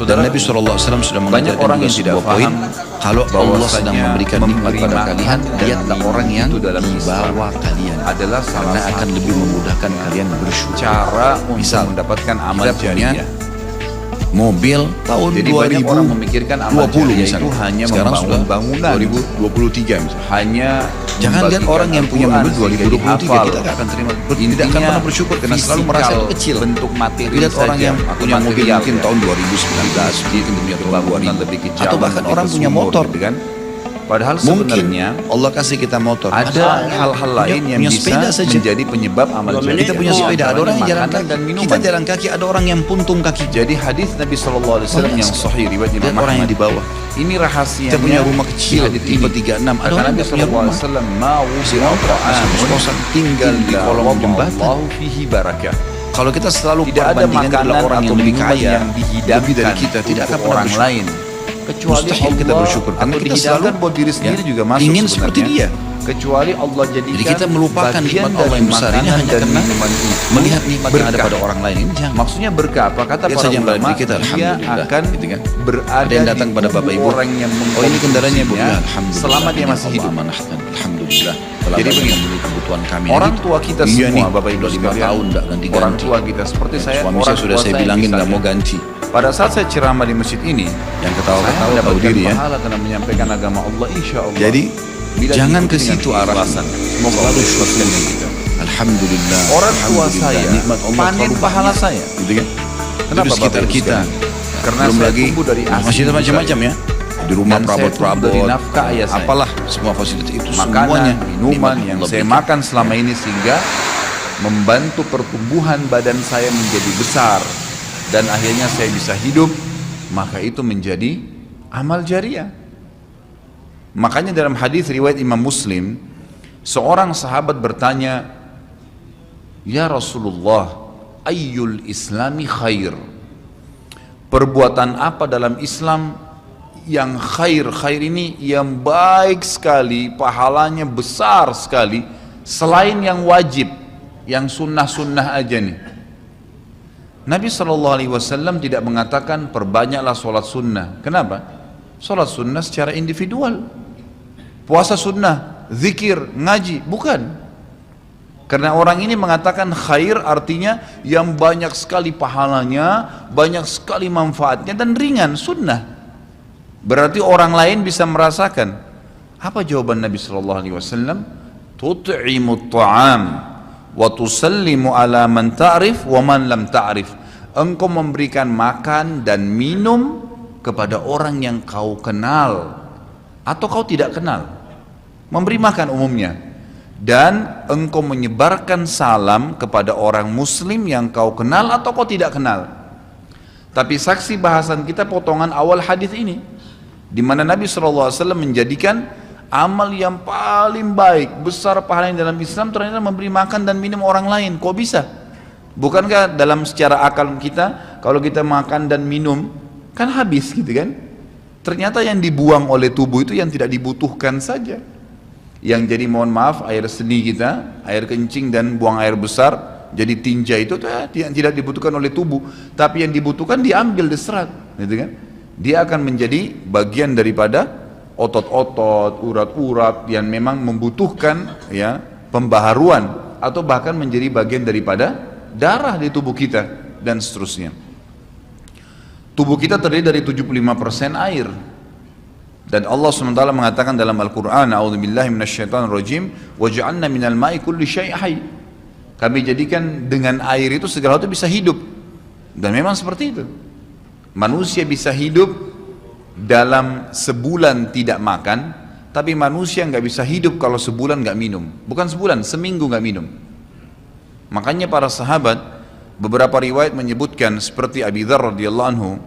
Dan Nabi SAW sudah mengajarkan orang juga yang tidak sebuah poin, kalau Allah sedang memberikan nikmat pada kalian, lihatlah orang yang di bawah kalian, adalah karena akan lebih memudahkan kalian bersyukur. cara Misal, untuk mendapatkan amal kita punya jariah. mobil tahun Jadi banyak orang memikirkan amal 2020 jariah misalnya, itu hanya sekarang sudah membangun bangunan, 2023 misalnya. hanya Jangan lihat membagikan orang yang punya mobil Al-Quran 2023, sehingga kita dihafal. gak akan terima, tidak akan Intinya pernah bersyukur karena selalu merasa itu kecil. bentuk materi Lihat orang saja, yang atau punya mobil material mungkin ya. tahun 2019, mungkin punya tahun bangunan 2000, lebih kecil, atau bahkan lebih orang punya bersumur, motor, gitu kan. Padahal mungkin sebenarnya Allah kasih kita motor, ada hal-hal lain yang punya bisa sepeda saja. menjadi penyebab amal jariah. Kita punya sepeda, ada orang yang jalan kaki, dan minuman. kita jalan kaki, ada orang yang puntung kaki. Jadi hadis Nabi SAW yang sahih riwayat Lihat Imam orang yang Ahmad. di bawah. Ini rahasianya. Kita punya rumah kecil, hadis tipe ini. 36, ada Kata orang Nabi yang punya rumah. SAW, mau Si kontrak, masuk kos-kosan, tinggal di kolong jembatan. Allah fihi barakah. Kalau kita selalu Tidak ada perbandingan makanan adalah orang atau yang lebih minuman kaya, yang dihidangkan lebih dari kita, tidak akan pernah orang bersyukur. lain. Kecuali Mustahil kita Allah, bersyukur karena atau kita dihidangkan selalu buat diri sendiri juga masuk ingin sebenarnya. seperti dia. Kecuali Allah jadikan Jadi kita melupakan bagian nikmat Allah yang dari besar ini makanan hanya dan karena minuman itu melihat nikmat yang ada berkah. pada orang lain ini jangan. Maksudnya berkah apa? Kata Lihat para saja yang dalam ulama, diri kita, dia alhamdulillah, akan gitu kan. berada Ada yang datang di pada tubuh Bapak Ibu, orang yang oh ini kendaraannya Bu, ya, mengkonsumsinya alhamdulillah. selama dia masih hidup. Alhamdulillah. Jadi begini, memenuhi kebutuhan kami. Orang Gitu. tua kita Iya semua, nih, Bapak Ibu udah 5 sekalian, tahun enggak ganti-ganti. orang tua kita seperti saya, Suami orang saya sudah tua saya bilangin enggak mau misalnya. ganti. Pada saat saya ceramah di masjid ini, Yang ketawa-ketawa saya tahu mendapatkan diri ya. pahala karena menyampaikan agama Allah, insya Allah. Jadi Bila jangan ke diikuti dengan situ arahnya. keikhlasan, semoga Selalu Allah syukur. ikhlaskan kita. Alhamdulillah. Orang tua Alhamdulillah. saya Nikmat Allah panen terlalu pahala banyak. saya. Gitu kan? Kenapa, Itu di sekitar Bapak Ibu kita. sekalian? Karena Belum saya lagi tumbuh dari asli masjid juga. macam-macam ya. Di rumah Dan saya tumbuh perabot-perabot, dari nafkah ayah saya. apalah semua fasilitas itu semuanya Makanan, minuman nikmat yang Allah saya berikan. makan selama ini sehingga membantu pertumbuhan badan saya menjadi besar dan akhirnya saya bisa hidup, maka itu menjadi amal jariah. Makanya dalam hadis riwayat Imam Muslim, seorang sahabat bertanya, "Ya Rasulullah, ayyul islami khair?" Perbuatan apa dalam Islam yang khair? Khair ini yang baik sekali, pahalanya besar sekali, selain yang wajib, yang sunnah-sunnah aja nih. Nabi SAW tidak mengatakan perbanyaklah sholat sunnah. Kenapa? Sholat sunnah secara individual. Puasa sunnah, zikir, ngaji, bukan. Karena orang ini mengatakan khair artinya yang banyak sekali pahalanya, banyak sekali manfaatnya dan ringan, sunnah. Berarti orang lain bisa merasakan. Apa jawaban Nabi SAW? Tut'imut ta'am wa tusallimu ala man ta'rif wa man lam ta'rif. Engkau memberikan makan dan minum kepada orang yang kau kenal atau kau tidak kenal. Memberi makan umumnya. Dan engkau menyebarkan salam kepada orang muslim yang kau kenal atau kau tidak kenal. Tapi saksi bahasan kita potongan awal hadis ini, di mana Nabi SAW menjadikan amal yang paling baik, besar pahalanya dalam Islam ternyata memberi makan dan minum orang lain. Kok bisa? Bukankah dalam secara akal kita, kalau kita makan dan minum kan habis gitu kan? Ternyata yang dibuang oleh tubuh itu yang tidak dibutuhkan saja. Yang jadi mohon maaf air seni kita, air kencing dan buang air besar, jadi tinja itu yang tidak dibutuhkan oleh tubuh, tapi yang dibutuhkan diambil, diserat, gitu kan? Dia akan menjadi bagian daripada otot-otot, urat-urat yang memang membutuhkan ya pembaharuan atau bahkan menjadi bagian daripada darah di tubuh kita dan seterusnya. Tubuh kita terdiri dari 75% air. Dan Allah SWT mengatakan dalam Al-Quran, A'udzubillahi minasyaitonirrajim, waja'alna minal ma'i kulli syai' hayy. Kami jadikan dengan air itu segala sesuatu bisa hidup. Dan memang seperti itu. Manusia bisa hidup dalam sebulan tidak makan, tapi manusia nggak bisa hidup kalau sebulan nggak minum. Bukan sebulan, seminggu nggak minum. Makanya para sahabat, beberapa riwayat menyebutkan seperti Abi Dzar radhiyallahu anhu,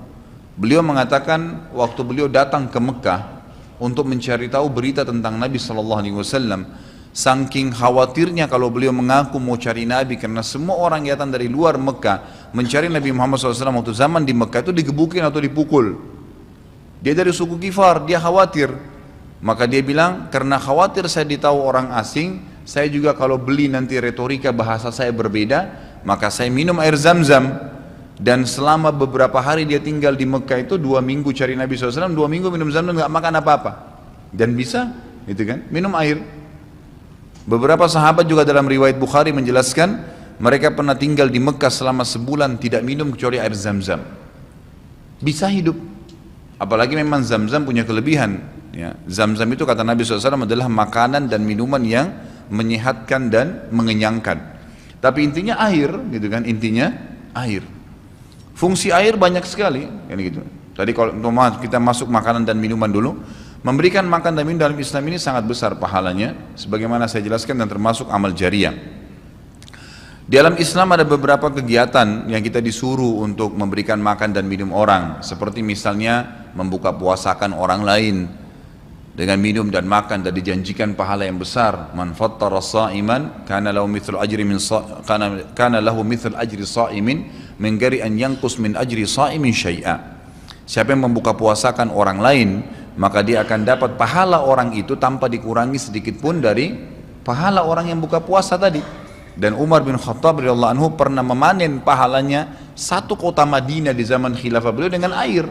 beliau mengatakan waktu beliau datang ke Mekah untuk mencari tahu berita tentang Nabi SAW, saking khawatirnya kalau beliau mengaku mau cari Nabi, karena semua orang yang datang dari luar Mekah mencari Nabi Muhammad SAW waktu zaman di Mekah itu digebukin atau dipukul. Dia dari suku Kifar, dia khawatir. Maka dia bilang, karena khawatir saya ditahu orang asing, saya juga kalau beli nanti retorika bahasa saya berbeda, maka saya minum air Zam-Zam. dan selama beberapa hari dia tinggal di Mekah itu 2 minggu cari Nabi SAW, 2 minggu minum Zamzam nggak makan apa-apa dan bisa gitu kan minum air. Beberapa sahabat juga dalam riwayat Bukhari menjelaskan mereka pernah tinggal di Mekah selama sebulan tidak minum kecuali air Zamzam, bisa hidup. Apalagi memang Zamzam punya kelebihan ya. Zamzam itu kata Nabi SAW adalah makanan dan minuman yang menyehatkan dan mengenyangkan. Tapi intinya air gitu kan, intinya air. Fungsi air banyak sekali, kan gitu. Tadi kalau kita masuk makanan dan minuman dulu, memberikan makan dan minum dalam Islam ini sangat besar pahalanya, sebagaimana saya jelaskan dan termasuk amal jariah. Di dalam Islam ada beberapa kegiatan yang kita disuruh untuk memberikan makan dan minum orang, seperti misalnya membuka puasakan orang lain dengan minum dan makan dan dijanjikan pahala yang besar. Man fattara sha'iman kana lahu mithlu ajri sha'imin min ghairi an yanqus min ajri sha'imin syai'a. Siapa yang membuka puasakan orang lain, maka dia akan dapat pahala orang itu tanpa dikurangi sedikit pun dari pahala orang yang buka puasa tadi. Dan Umar bin Khattab radhiyallahu anhu pernah memanen pahalanya 1 kota Madinah di zaman khilafah beliau dengan air.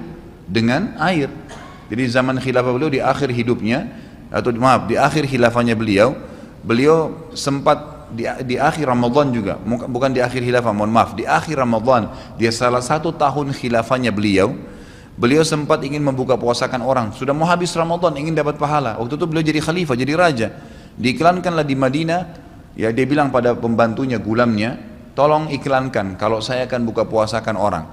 Jadi zaman khilafah beliau di akhir hidupnya, atau maaf di akhir khilafahnya beliau sempat di akhir Ramadan juga, bukan di akhir khilafah, mohon maaf, di akhir Ramadan, dia salah 1 tahun khilafahnya beliau sempat ingin membuka puasakan orang, sudah mau habis Ramadan, ingin dapat pahala. Waktu itu beliau jadi khalifah, jadi raja, diiklankanlah di Madinah, ya dia bilang pada pembantunya, gulamnya, tolong iklankan kalau saya akan buka puasakan orang,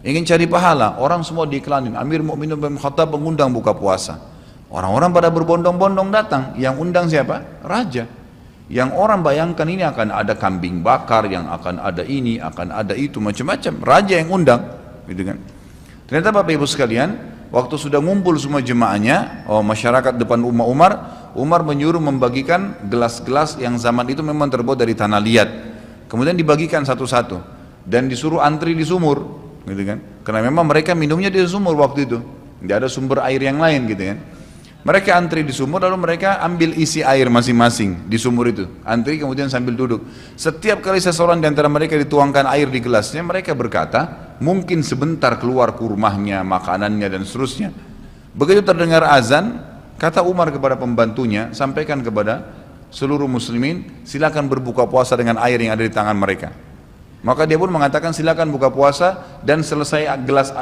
ingin cari pahala. Orang semua diiklanin, Amir Mu'minin bin Khattab mengundang buka puasa, orang-orang pada berbondong-bondong datang. Yang undang siapa? Raja. Yang orang bayangkan ini akan ada kambing bakar, yang akan ada ini, akan ada itu, macam-macam. Raja yang undang, gitu kan. Ternyata Bapak Ibu sekalian, waktu sudah ngumpul semua jemaahnya, masyarakat depan rumah Umar menyuruh membagikan gelas-gelas yang zaman itu memang terbuat dari tanah liat. Kemudian dibagikan satu-satu dan disuruh antri di sumur, gitu kan. Karena memang mereka minumnya di sumur waktu itu, tidak ada sumber air yang lain, gitu kan. Mereka antri di sumur, lalu mereka ambil isi air masing-masing di sumur itu, antri kemudian sambil duduk. Setiap kali seseorang di antara mereka dituangkan air di gelasnya, mereka berkata, mungkin sebentar keluar kurmahnya, makanannya dan seterusnya. Begitu terdengar azan, kata Umar kepada pembantunya, sampaikan kepada seluruh muslimin, silakan berbuka puasa dengan air yang ada di tangan mereka. Maka dia pun mengatakan, silakan buka puasa, dan selesai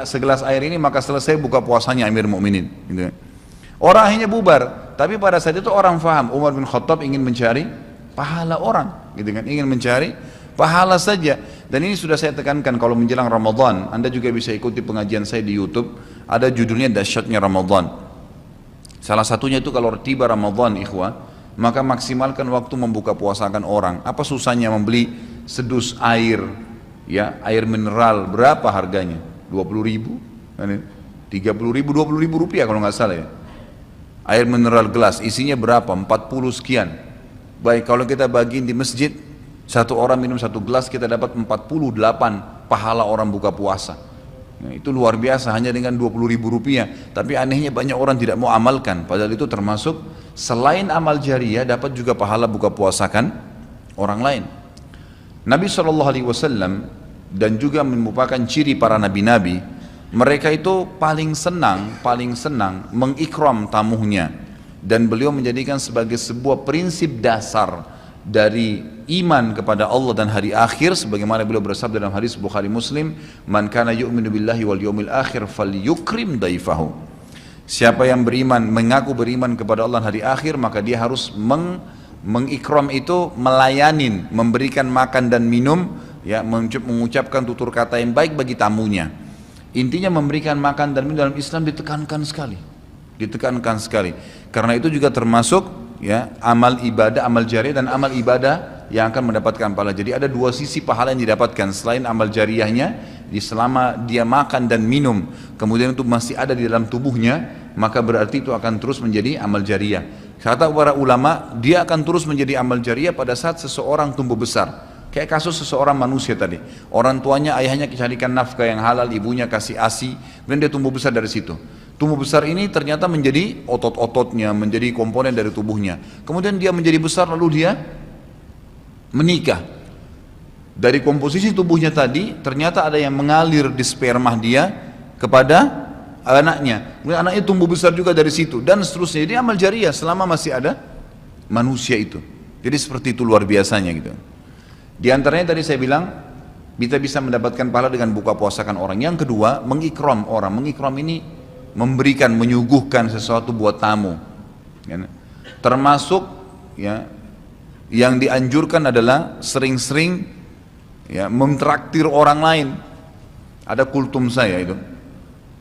segelas air ini, maka selesai buka puasanya Amir Mu'minin, gitu. Orang akhirnya bubar, tapi pada saat itu orang faham Umar bin Khattab ingin mencari pahala orang, gitu kan, ingin mencari pahala saja. Dan ini sudah saya tekankan, kalau menjelang Ramadan, Anda juga bisa ikuti pengajian saya di YouTube, ada judulnya Dahsyatnya Ramadan. Salah satunya itu kalau tiba Ramadan, ikhwah, maka maksimalkan waktu membuka puasakan orang. Apa susahnya membeli sedus air, ya, air mineral, berapa harganya? 20.000, 30.000, 20.000 rupiah kalau nggak salah ya. Air mineral gelas, isinya berapa? 40 sekian. Baik, kalau kita bagiin di masjid, satu orang minum 1 gelas, kita dapat 48 pahala orang buka puasa. Nah, itu luar biasa, hanya dengan 20.000 rupiah. Tapi anehnya banyak orang tidak mau amalkan, padahal itu termasuk selain amal jariah, dapat juga pahala buka puasakan orang lain. Nabi SAW dan juga merupakan ciri para nabi-nabi, mereka itu paling senang mengikram tamunya, dan beliau menjadikan sebagai sebuah prinsip dasar dari iman kepada Allah dan hari akhir, sebagaimana beliau bersabda dalam hadis Bukhari Muslim, man kana yu'minu billahi wal yawmil akhir falyukrim daifahu. Siapa yang beriman, mengaku beriman kepada Allah dan hari akhir, maka dia harus mengikram itu, melayanin, memberikan makan dan minum, ya, mengucapkan tutur kata yang baik bagi tamunya. Intinya memberikan makan dan minum dalam Islam ditekankan sekali, karena itu juga termasuk, ya, amal ibadah, amal jariah dan amal ibadah yang akan mendapatkan pahala. Jadi ada 2 sisi pahala yang didapatkan selain amal jariahnya, selama dia makan dan minum kemudian itu masih ada di dalam tubuhnya, maka berarti itu akan terus menjadi amal jariah. Kata para ulama, dia akan terus menjadi amal jariah pada saat seseorang tumbuh besar. Kayak kasus seseorang manusia tadi, orang tuanya, ayahnya carikan nafkah yang halal, ibunya kasih ASI, kemudian dia tumbuh besar dari situ. Tumbuh besar ini ternyata menjadi otot-ototnya, menjadi komponen dari tubuhnya. Kemudian dia menjadi besar, lalu dia menikah. Dari komposisi tubuhnya tadi, ternyata ada yang mengalir di sperma dia kepada anaknya. Kemudian anaknya tumbuh besar juga dari situ, dan seterusnya. Jadi amal jariah selama masih ada manusia itu. Jadi seperti itu luar biasanya gitu. Di antaranya tadi saya bilang, kita bisa mendapatkan pahala dengan buka puasakan orang. Yang kedua, mengikram orang. Mengikram ini memberikan, menyuguhkan sesuatu buat tamu. Ya. Termasuk ya, yang dianjurkan adalah sering-sering ya, mentraktir orang lain. Ada kultum saya itu.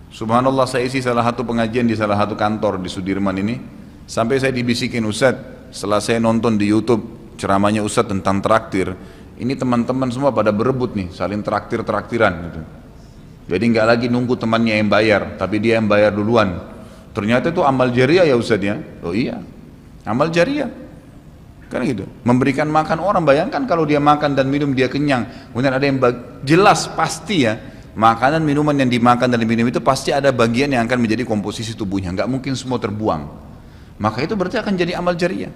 Subhanallah, saya isi salah satu pengajian di salah satu kantor di Sudirman ini. Sampai saya dibisikin, Ustadz, setelah saya nonton di YouTube ceramahnya Ustadz tentang traktir, ini teman-teman semua pada berebut nih, saling traktir-traktiran gitu. Jadi nggak lagi nunggu temannya yang bayar, tapi dia yang bayar duluan. Ternyata itu amal jariah ya Ustadz ya. Oh iya, amal jariah. Kan gitu. Memberikan makan orang, bayangkan kalau dia makan dan minum dia kenyang. Kemudian ada yang jelas pasti ya, makanan minuman yang dimakan dan diminum itu pasti ada bagian yang akan menjadi komposisi tubuhnya. Nggak mungkin semua terbuang. Maka itu berarti akan jadi amal jariah.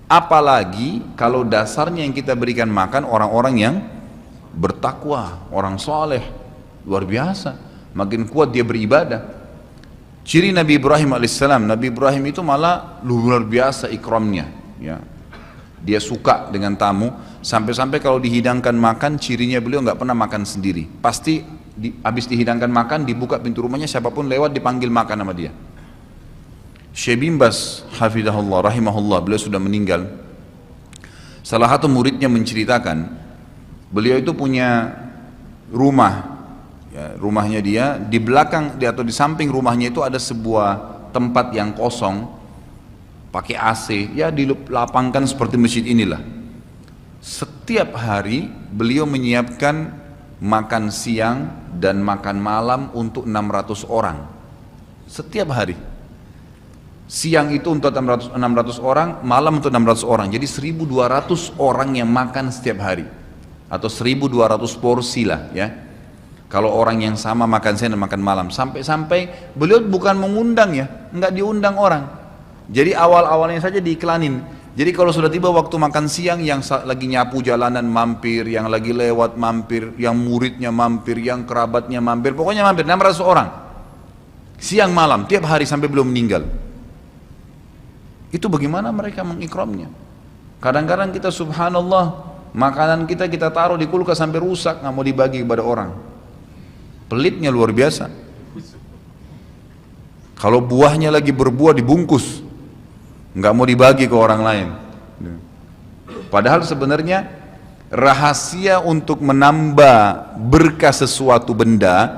Apalagi kalau dasarnya yang kita berikan makan orang-orang yang bertakwa, orang soleh, luar biasa. Makin kuat dia beribadah. Ciri Nabi Ibrahim alaihissalam, Nabi Ibrahim itu malah luar biasa ikramnya. Ya. Dia suka dengan tamu, sampai-sampai kalau dihidangkan makan, cirinya beliau nggak pernah makan sendiri. Pasti habis dihidangkan makan, dibuka pintu rumahnya, siapapun lewat dipanggil makan sama dia. Syekh bin Baz hafizahullah rahimahullah, beliau sudah meninggal. Salah satu muridnya menceritakan, beliau itu punya rumah, ya, rumahnya dia di belakang atau di samping rumahnya itu ada sebuah tempat yang kosong, pakai AC, ya dilapangkan seperti masjid inilah. Setiap hari beliau menyiapkan makan siang dan makan malam untuk 600 orang. Setiap hari. Siang itu untuk 600 orang, malam untuk 600 orang. Jadi 1200 orang yang makan setiap hari. Atau 1200 porsi lah ya. Kalau orang yang sama makan siang dan makan malam. Sampai-sampai beliau bukan mengundang ya, enggak diundang orang. Jadi awal-awalnya saja diiklanin. Jadi kalau sudah tiba waktu makan siang, yang lagi nyapu jalanan mampir, yang lagi lewat mampir, yang muridnya mampir, yang kerabatnya mampir, pokoknya mampir 600 orang. Siang malam, tiap hari sampai belum meninggal. Itu bagaimana mereka mengikramnya. Kadang-kadang kita subhanallah, makanan kita taruh di kulkas sampai rusak, nggak mau dibagi kepada orang. Pelitnya luar biasa. Kalau buahnya lagi berbuah dibungkus, nggak mau dibagi ke orang lain. Padahal sebenarnya rahasia untuk menambah berkah sesuatu benda,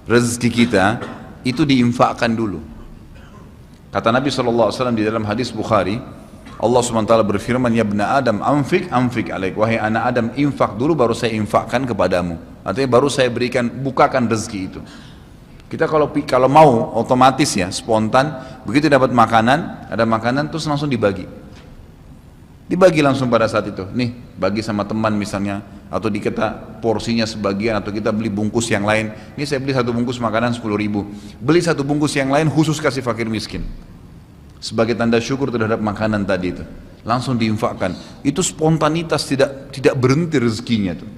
rezeki kita, itu diinfakkan dulu. Kata Nabi SAW di dalam hadis Bukhari, Allah SWT berfirman, ya ibna Adam, anfik alaik, wahai anak Adam, infak dulu baru saya infakkan kepadamu. Artinya baru saya berikan, bukakan rezeki itu. Kita kalau mau otomatis ya, spontan, begitu dapat makanan, ada makanan terus langsung dibagi. Dibagi langsung pada saat itu. Nih, bagi sama teman misalnya, atau kita porsinya sebagian, atau kita beli bungkus yang lain. Ini saya beli satu bungkus makanan 10.000. Beli satu bungkus yang lain khusus kasih fakir miskin. Sebagai tanda syukur terhadap makanan tadi itu. Langsung diinfakkan. Itu spontanitas, tidak berhenti rezekinya tuh.